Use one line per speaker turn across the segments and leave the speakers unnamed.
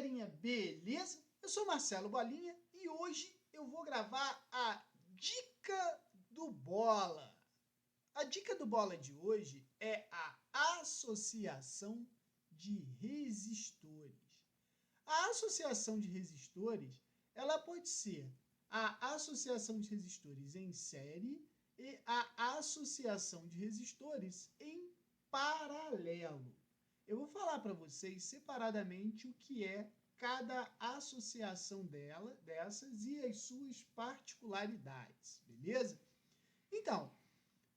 galerinha, beleza? Eu sou Marcelo Bolinha e hoje eu vou gravar a dica do Bola. A dica do Bola de hoje é a associação de resistores. A associação de resistores, ela pode ser a associação de resistores em série e a associação de resistores em paralelo. Eu vou falar para vocês separadamente o que é cada associação dessas e as suas particularidades, beleza? Então,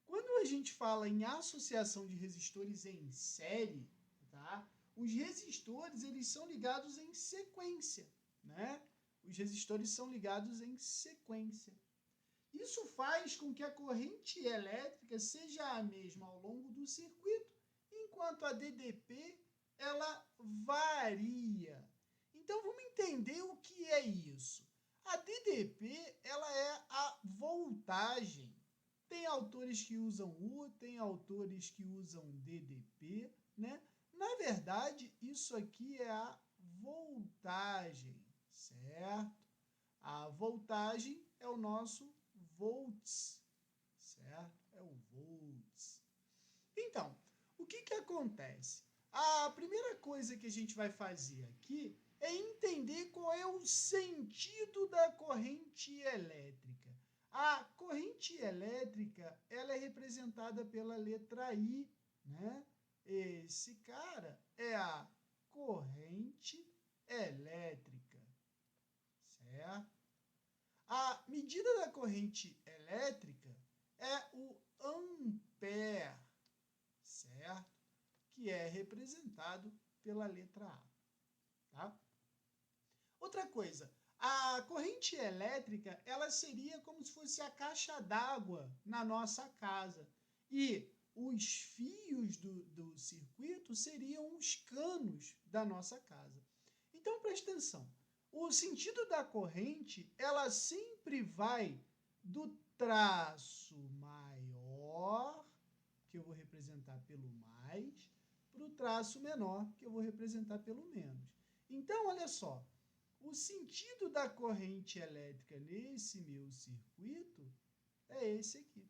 quando a gente fala em associação de resistores em série, tá? Os resistores eles são ligados em sequência, né? Os resistores são ligados em sequência. Isso faz com que a corrente elétrica seja a mesma ao longo do circuito, enquanto a DDP ela varia. Então vamos entender o que é isso. A DDP ela é a voltagem. Tem autores que usam U, tem autores que usam DDP, né? Na verdade, isso aqui é a voltagem, certo? A voltagem é o nosso volts, certo? É o volts. Então, o que acontece? A primeira coisa que a gente vai fazer aqui é entender qual é o sentido da corrente elétrica. A corrente elétrica ela é representada pela letra I, né? Esse cara é a corrente elétrica, certo? A medida da corrente elétrica é o ampere, certo? Que é representado pela letra A, tá? Outra coisa, a corrente elétrica, ela seria como se fosse a caixa d'água na nossa casa. E os fios do circuito seriam os canos da nossa casa. Então, presta atenção. O sentido da corrente, ela sempre vai do traço maior, que eu vou representar pelo mais, para o traço menor, que eu vou representar pelo menos. Então, olha só, o sentido da corrente elétrica nesse meu circuito é esse aqui,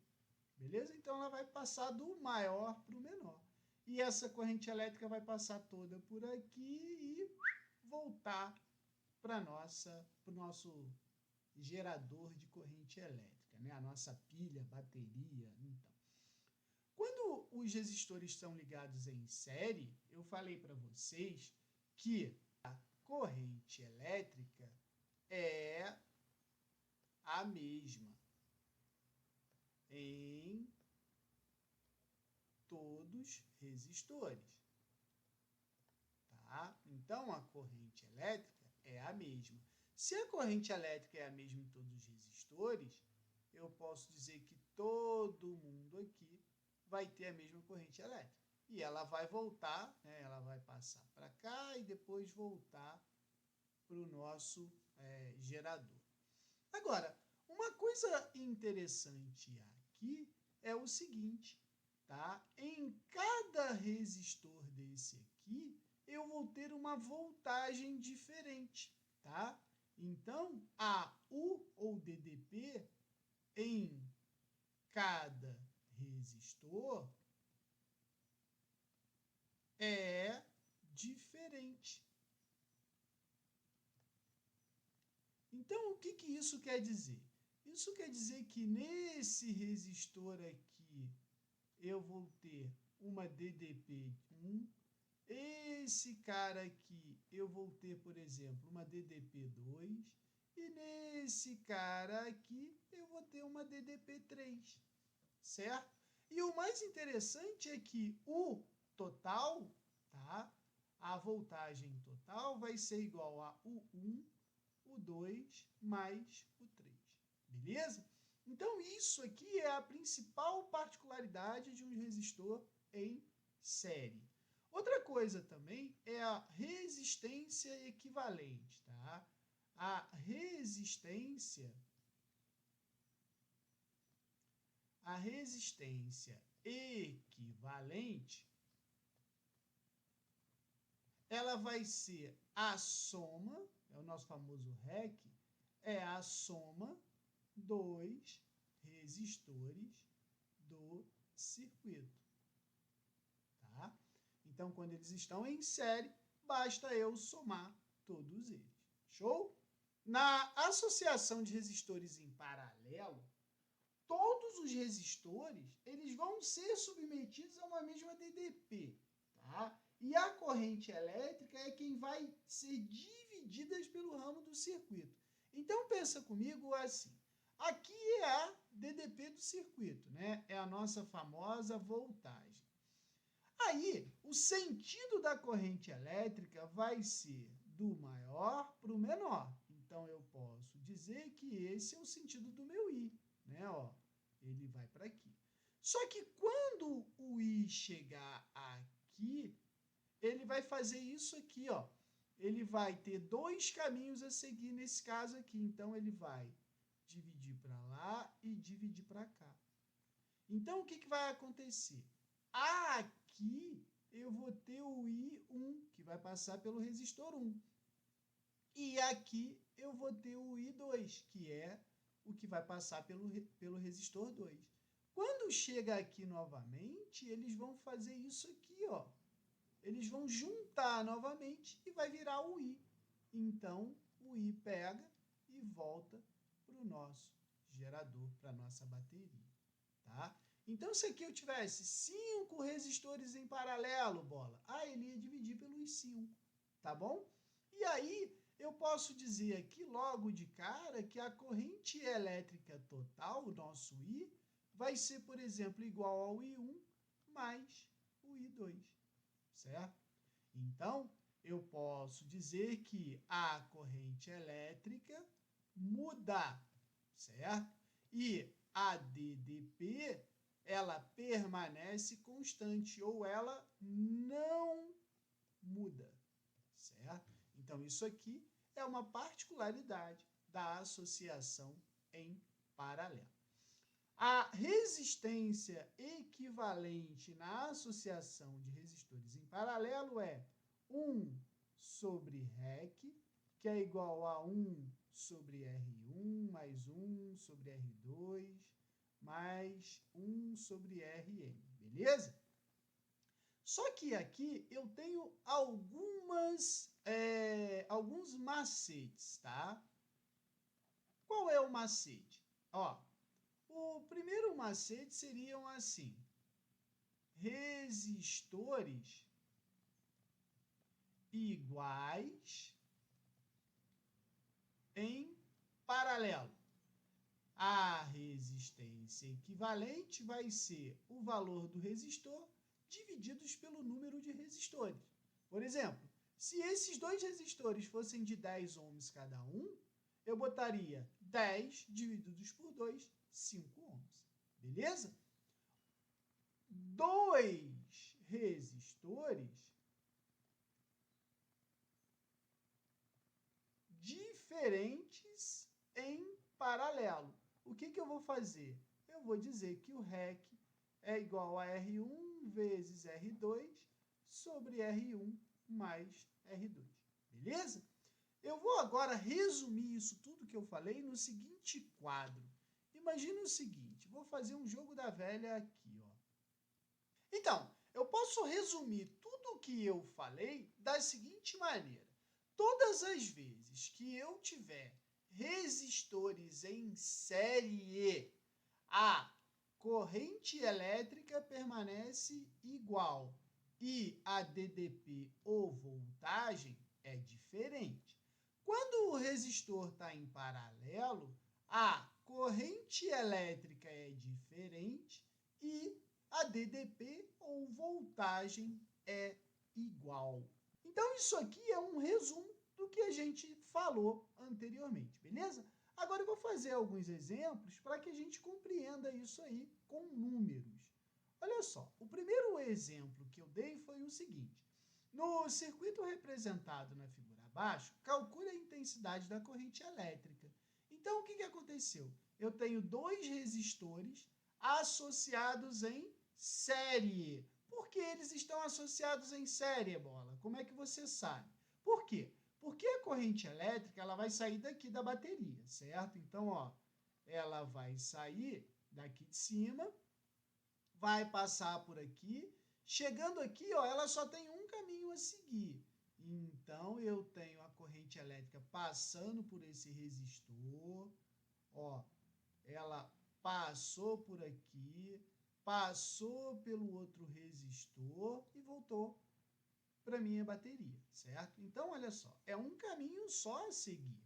beleza? Então, ela vai passar do maior para o menor. E essa corrente elétrica vai passar toda por aqui e voltar para o nosso gerador de corrente elétrica, né? A nossa pilha, bateria, então. Quando os resistores estão ligados em série, eu falei para vocês que a corrente elétrica é a mesma em todos os resistores, tá? Então, a corrente elétrica é a mesma. Se a corrente elétrica é a mesma em todos os resistores, eu posso dizer que todo mundo aqui vai ter a mesma corrente elétrica. E ela vai voltar, né? Ela vai passar para cá e depois voltar para o nosso gerador. Agora, uma coisa interessante aqui é o seguinte, tá? Em cada resistor desse aqui, eu vou ter uma voltagem diferente, tá? Então, a U ou DDP em cada resistor é diferente. Então, o que isso quer dizer? Isso quer dizer que nesse resistor aqui, eu vou ter uma DDP1. Esse cara aqui, eu vou ter, por exemplo, uma DDP2. E nesse cara aqui, eu vou ter uma DDP3, certo? E o mais interessante é que o total, tá? A voltagem total vai ser igual a U1, o 2 mais o 3, beleza? Então, isso aqui é a principal particularidade de um resistor em série. Outra coisa também é a resistência equivalente, tá? A resistência equivalente ela vai ser a soma, é o nosso famoso REC, é a soma dos resistores do circuito, tá? Então, quando eles estão em série, basta eu somar todos eles. Show? Na associação de resistores em paralelo, todos os resistores eles vão ser submetidos a uma mesma DDP, tá? E a corrente elétrica é quem vai ser dividida pelo ramo do circuito. Então, pensa comigo assim, aqui é a DDP do circuito, né? É a nossa famosa voltagem. Aí, o sentido da corrente elétrica vai ser do maior para o menor. Então, eu posso dizer que esse é o sentido do meu I, né? Ó, ele vai para aqui. Só que quando o I chegar aqui, ele vai fazer isso aqui, ó. Ele vai ter dois caminhos a seguir nesse caso aqui. Então, ele vai dividir para lá e dividir para cá. Então, o que vai acontecer? Aqui eu vou ter o I1, que vai passar pelo resistor 1. E aqui eu vou ter o I2, que é o que vai passar pelo resistor 2. Quando chega aqui novamente, eles vão fazer isso aqui, ó. Eles vão juntar novamente e vai virar o I. Então, o I pega e volta para o nosso gerador, para a nossa bateria, tá? Então, se aqui eu tivesse 5 resistores em paralelo, bola, ele ia dividir pelos 5, tá bom? E aí, eu posso dizer aqui logo de cara que a corrente elétrica total, o nosso I, vai ser, por exemplo, igual ao I1 mais o I2, certo? Então, eu posso dizer que a corrente elétrica muda, certo? E a DDP, ela permanece constante ou ela não muda, certo? Então, isso aqui é uma particularidade da associação em paralelo. A resistência equivalente na associação de resistores em paralelo é 1 sobre REC, que é igual a 1 sobre R1 mais 1 sobre R2 mais 1 sobre Rn, beleza? Só que aqui eu tenho alguns macetes, tá? Qual é o macete? Ó, o primeiro macete seriam assim, resistores iguais em paralelo. A resistência equivalente vai ser o valor do resistor divididos pelo número de resistores. Por exemplo, se esses dois resistores fossem de 10 ohms cada um, eu botaria 10 divididos por 2, 5 ohms. Beleza? Dois resistores diferentes em paralelo. O que eu vou fazer? Eu vou dizer que o REC é igual a R1 vezes R2 sobre R1 mais R2. Beleza? Eu vou agora resumir isso tudo que eu falei no seguinte quadro. Imagina o seguinte, vou fazer um jogo da velha aqui, ó. Então, eu posso resumir tudo o que eu falei da seguinte maneira. Todas as vezes que eu tiver resistores em série, a corrente elétrica permanece igual e a DDP ou voltagem é diferente. Quando o resistor está em paralelo, a corrente elétrica é diferente e a DDP ou voltagem é igual. Então, isso aqui é um resumo do que a gente falou anteriormente, beleza? Agora eu vou fazer alguns exemplos para que a gente compreenda isso aí com números. Olha só, o primeiro exemplo que eu dei foi o seguinte. No circuito representado na figura abaixo, calcule a intensidade da corrente elétrica. Então, o que aconteceu? Eu tenho dois resistores associados em série. Porque eles estão associados em série, bola. Como é que você sabe? Por quê? Porque a corrente elétrica ela vai sair daqui da bateria, certo? Então, ó, ela vai sair daqui de cima, vai passar por aqui. Chegando aqui, ó, ela só tem um caminho a seguir. Então, eu tenho a corrente elétrica passando por esse resistor, ó, ela passou por aqui, passou pelo outro resistor e voltou para minha bateria, certo? Então, olha só, é um caminho só a seguir.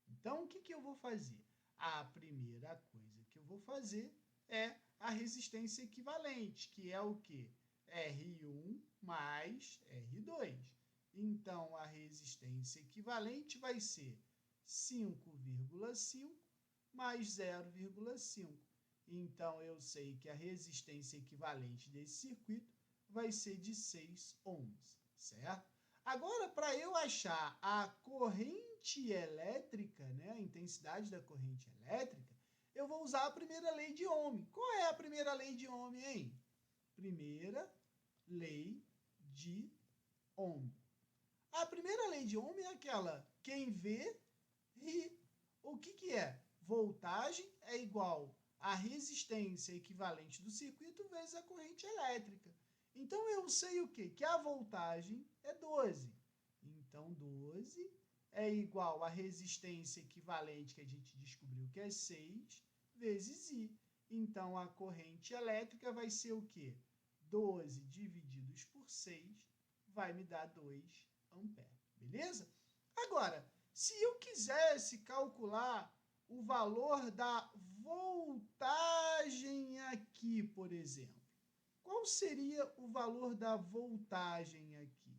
Então, o que eu vou fazer? A primeira coisa que eu vou fazer é a resistência equivalente, que é o quê? R1 mais R2. Então, a resistência equivalente vai ser 5,5 mais 0,5. Então, eu sei que a resistência equivalente desse circuito vai ser de 6 ohms, certo? Agora, para eu achar a corrente elétrica, né, a intensidade da corrente elétrica, eu vou usar a primeira lei de Ohm. Qual é a primeira lei de Ohm, hein? Primeira lei de Ohm. A primeira lei de Ohm é aquela, quem vê, ri. O que é? Voltagem é igual a resistência equivalente do circuito vezes a corrente elétrica. Então, eu sei o quê? Que a voltagem é 12. Então, 12 é igual a resistência equivalente que a gente descobriu que é 6 vezes I. Então, a corrente elétrica vai ser o quê? 12 divididos por 6 vai me dar 2 amperes. Beleza? Agora, se eu quisesse calcular o valor da voltagem aqui, por exemplo, qual seria o valor da voltagem aqui?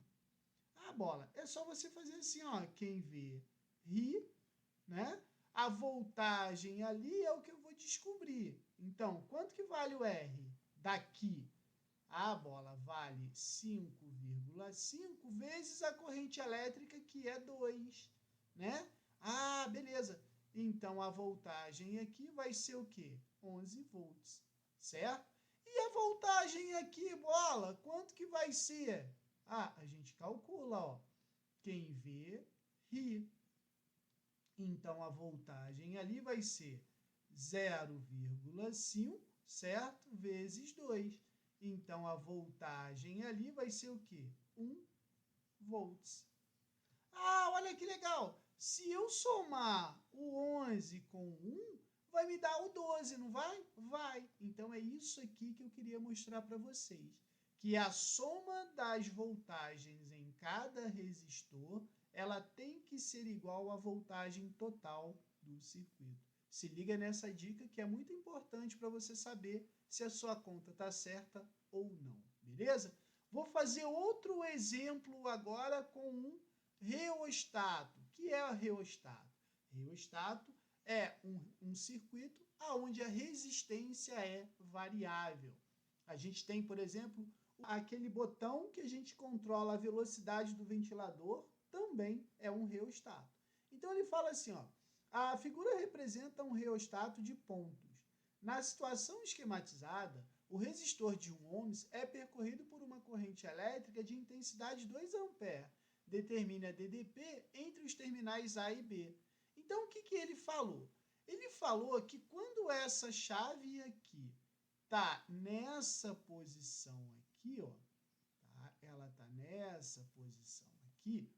Ah, bola, é só você fazer assim, ó, quem vê, ri, né? A voltagem ali é o que eu vou descobrir. Então, quanto que vale o R daqui? A bola vale 5,5 vezes a corrente elétrica, que é 2, né? Ah, beleza. Então, a voltagem aqui vai ser o quê? 11 volts, certo? E a voltagem aqui, bola, quanto que vai ser? Ah, a gente calcula, ó. Quem vê, ri. Então, a voltagem ali vai ser 0,5, certo? Vezes 2. Então, a voltagem ali vai ser o quê? 1 volts. Ah, olha que legal! Se eu somar o 11 com 1, vai me dar o 12, não vai? Vai. Então, é isso aqui que eu queria mostrar para vocês. Que a soma das voltagens em cada resistor, ela tem que ser igual à voltagem total do circuito. Se liga nessa dica que é muito importante para você saber se a sua conta está certa ou não, beleza? Vou fazer outro exemplo agora com um reostato. O que é o reostato? Reostato é um circuito onde a resistência é variável. A gente tem, por exemplo, aquele botão que a gente controla a velocidade do ventilador, também é um reostato. Então, ele fala assim, ó, a figura representa um reostato de pontos. Na situação esquematizada, o resistor de 1 ohms é percorrido por uma corrente elétrica de intensidade 2 amperes. Determine a DDP entre os terminais A e B. Então, o que ele falou? Ele falou que quando essa chave aqui está nessa posição aqui, ó, tá? Ela está nessa posição aqui,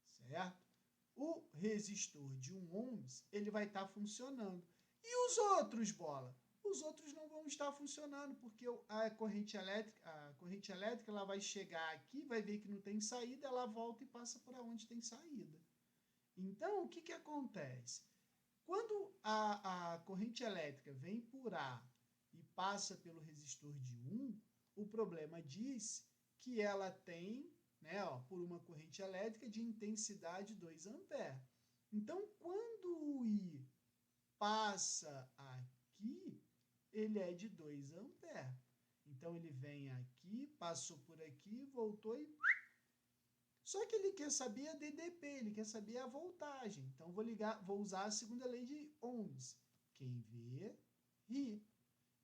certo? O resistor de 1 ohms, ele vai estar funcionando. E os outros, bola? Os outros não vão estar funcionando, porque a corrente elétrica ela vai chegar aqui, vai ver que não tem saída, ela volta e passa por onde tem saída. Então, o que acontece? Quando a corrente elétrica vem por A e passa pelo resistor de 1, o problema diz que ela tem, né, ó, por uma corrente elétrica de intensidade 2 amperes. Então, quando o I passa aqui, ele é de 2 amperes. Então, ele vem aqui, passou por aqui, voltou e... Só que ele quer saber a DDP, ele quer saber a voltagem. Então, vou usar a segunda lei de Ohms. Quem vê, ri.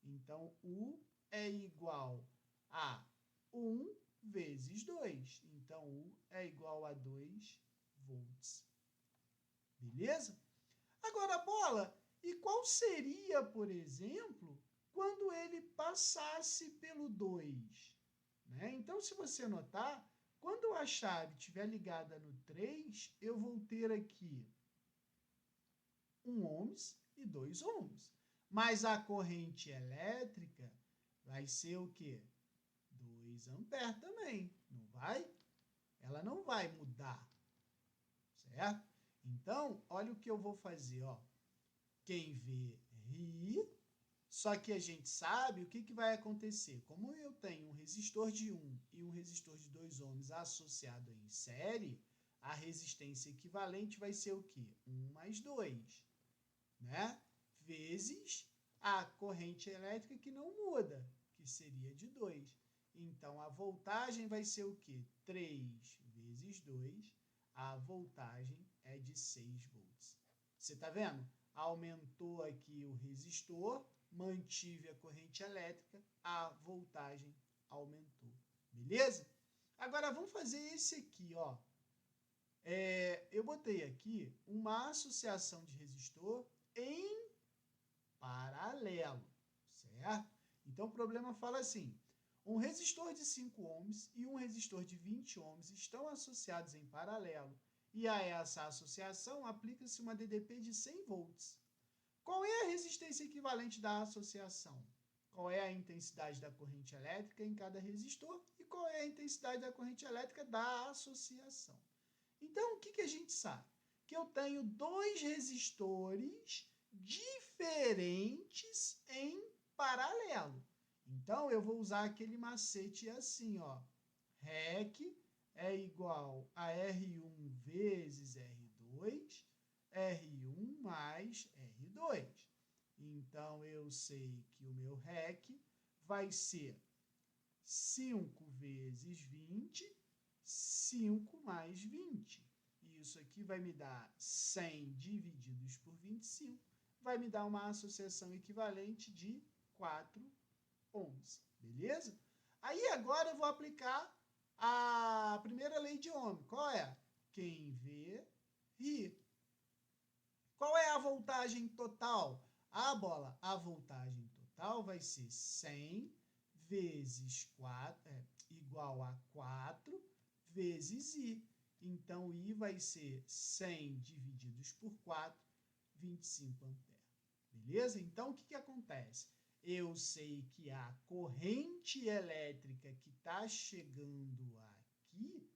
Então, U é igual a 1 vezes 2. Então, U é igual a 2 volts. Beleza? Agora, bola, e qual seria, por exemplo, quando ele passasse pelo 2? Né? Então, se você notar, quando a chave estiver ligada no 3, eu vou ter aqui 1 ohms e 2 ohms. Mas a corrente elétrica vai ser o quê? 2 amperes também, não vai? Ela não vai mudar, certo? Então, olha o que eu vou fazer, ó. Quem vê, ri. Só que a gente sabe o que vai acontecer. Como eu tenho um resistor de 1 e um resistor de 2 ohms associado em série, a resistência equivalente vai ser o quê? 1 mais 2, né? Vezes a corrente elétrica que não muda, que seria de 2. Então, a voltagem vai ser o quê? 3 vezes 2, a voltagem é de 6 volts. Você está vendo? Aumentou aqui o resistor, mantive a corrente elétrica, a voltagem aumentou. Beleza? Agora, vamos fazer esse aqui, ó. Eu botei aqui uma associação de resistor em paralelo, certo? Então, o problema fala assim, um resistor de 5 ohms e um resistor de 20 ohms estão associados em paralelo e a essa associação aplica-se uma DDP de 100 volts. Qual é a resistência equivalente da associação? Qual é a intensidade da corrente elétrica em cada resistor e qual é a intensidade da corrente elétrica da associação? Então, o que a gente sabe? Que eu tenho dois resistores diferentes em paralelo. Então, eu vou usar aquele macete assim, ó. REC é igual a R1 vezes R2, R1 mais R2. Então, eu sei que o meu REC vai ser 5 vezes 20, 5 mais 20. Isso aqui vai me dar 100 divididos por 25, vai me dar uma associação equivalente de 4 ohms, beleza? Aí agora eu vou aplicar a primeira lei de Ohm. Qual é? Quem vê, ri. Qual é a voltagem total? Bola, a voltagem total vai ser 100 vezes 4, igual a 4 vezes I. Então, I vai ser 100 divididos por 4, 25 amperes. Beleza? Então, o que acontece? Eu sei que a corrente elétrica que está chegando aqui,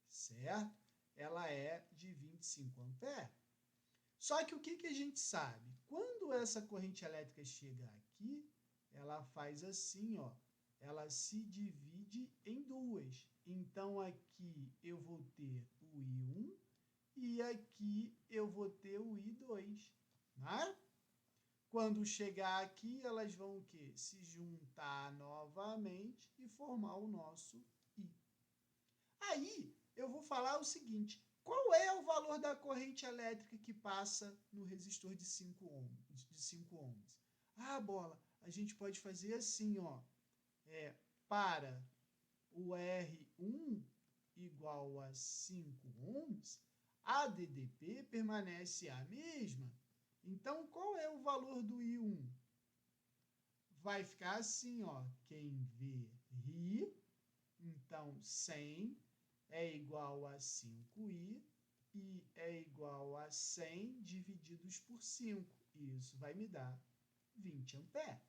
certo? Ela é de 25 amperes. Só que o que a gente sabe? Quando essa corrente elétrica chega aqui, ela faz assim, ó. Ela se divide em duas. Então, aqui eu vou ter o I1 e aqui eu vou ter o I2, né? Quando chegar aqui, elas vão o quê? Se juntar novamente e formar o nosso I. Aí, eu vou falar o seguinte, qual é o valor da corrente elétrica que passa no resistor de 5 ohms? Bola, a gente pode fazer assim, ó. Para o R1 igual a 5 ohms, a DDP permanece a mesma. Então, qual é o valor do I1? Vai ficar assim, ó. Quem vê, ri. Então, 100 é igual a 5i, e é igual a 100 divididos por 5. Isso vai me dar 20 amperes,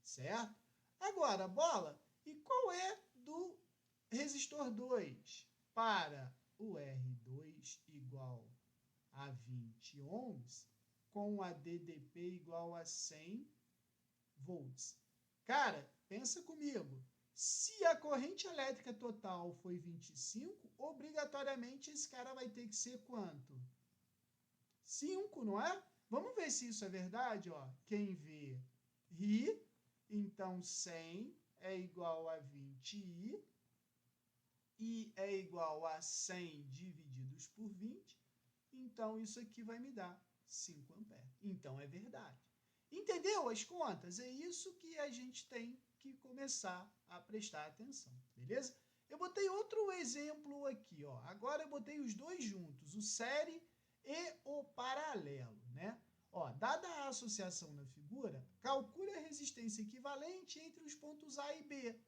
certo? Agora, bola, e qual é do resistor 2? Para o R2 igual a 20 ohms, com a DDP igual a 100 volts. Cara, pensa comigo. Se a corrente elétrica total foi 25, obrigatoriamente esse cara vai ter que ser quanto? 5, não é? Vamos ver se isso é verdade, ó. Quem vê, ri. Então, 100 é igual a 20i. I é igual a 100 divididos por 20. Então, isso aqui vai me dar 5 amperes. Então, é verdade. Entendeu as contas? É isso que a gente tem que começar a prestar atenção, beleza? Eu botei outro exemplo aqui, ó. Agora eu botei os dois juntos, o série e o paralelo, né? Ó, dada a associação na figura, calcule a resistência equivalente entre os pontos A e B.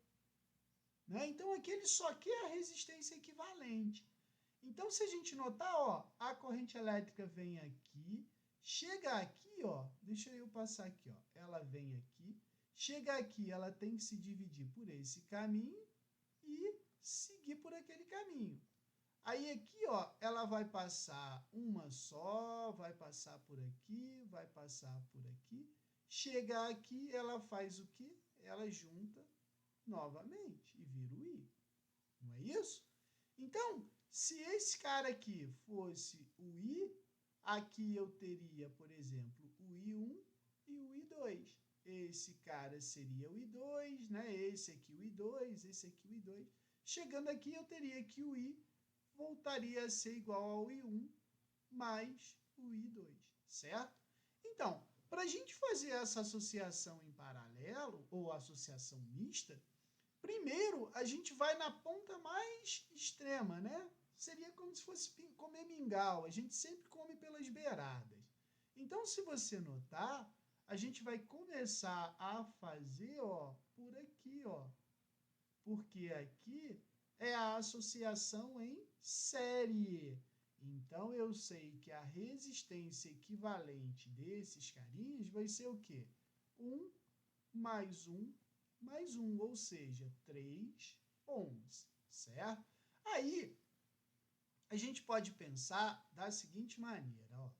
Né? Então, aqui ele só quer a resistência equivalente. Então, se a gente notar, ó, a corrente elétrica vem aqui, chega aqui, ó, deixa eu passar aqui, ó, ela vem aqui, chega aqui, ela tem que se dividir por esse caminho e seguir por aquele caminho. Aí aqui, ó, ela vai passar uma só, vai passar por aqui, vai passar por aqui. Chega aqui, ela faz o quê? Ela junta novamente e vira o I. Não é isso? Então, se esse cara aqui fosse o I, aqui eu teria, por exemplo, o I1 e o I2. Esse cara seria o I2, né? Esse aqui o I2, esse aqui o I2. Chegando aqui, eu teria que o I voltaria a ser igual ao I1 mais o I2, certo? Então, para a gente fazer essa associação em paralelo, ou associação mista, primeiro a gente vai na ponta mais extrema, né? Seria como se fosse comer mingau, a gente sempre come pelas beiradas. Então, se você notar, a gente vai começar a fazer, ó, por aqui, ó. Porque aqui é a associação em série. Então, eu sei que a resistência equivalente desses carinhas vai ser o quê? 1 mais 1 mais 1, ou seja, 3 ohms, certo? Aí, a gente pode pensar da seguinte maneira, ó.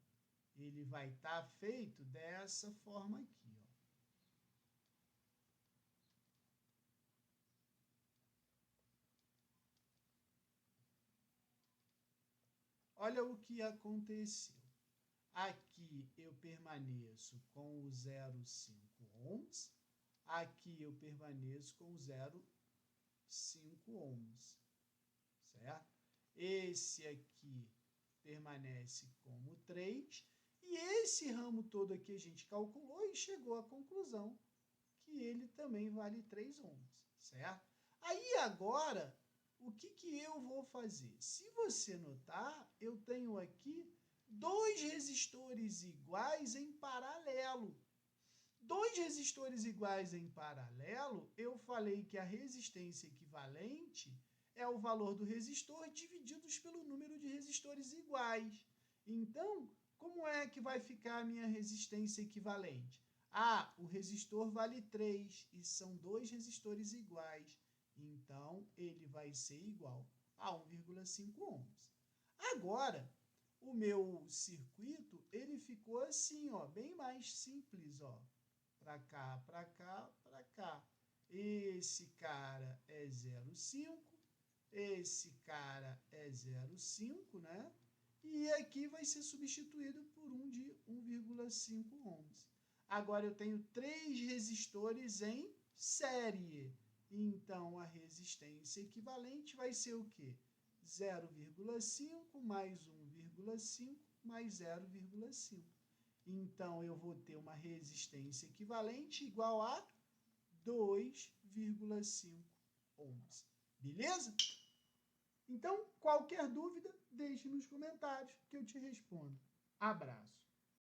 Ele vai estar feito dessa forma aqui, ó. Olha o que aconteceu. Aqui eu permaneço com o 0,5 ohms. Aqui eu permaneço com o 0,5 ohms, certo? Esse aqui permanece como 3. E esse ramo todo aqui a gente calculou e chegou à conclusão que ele também vale 3 ohms, certo? Aí agora, o que eu vou fazer? Se você notar, eu tenho aqui dois resistores iguais em paralelo. Dois resistores iguais em paralelo, eu falei que a resistência equivalente é o valor do resistor divididos pelo número de resistores iguais. Então, como é que vai ficar a minha resistência equivalente? Ah, o resistor vale 3 e são dois resistores iguais. Então, ele vai ser igual a 1,5 ohms. Agora, o meu circuito, ele ficou assim, ó, bem mais simples, ó. Para cá, para cá, para cá. Esse cara é 0,5, esse cara é 0,5, né? E aqui vai ser substituído por um de 1,5 ohms. Agora eu tenho três resistores em série. Então, a resistência equivalente vai ser o quê? 0,5 mais 1,5 mais 0,5. Então, eu vou ter uma resistência equivalente igual a 2,5 ohms. Beleza? Então, qualquer dúvida, deixe nos comentários que eu te respondo. Abraço.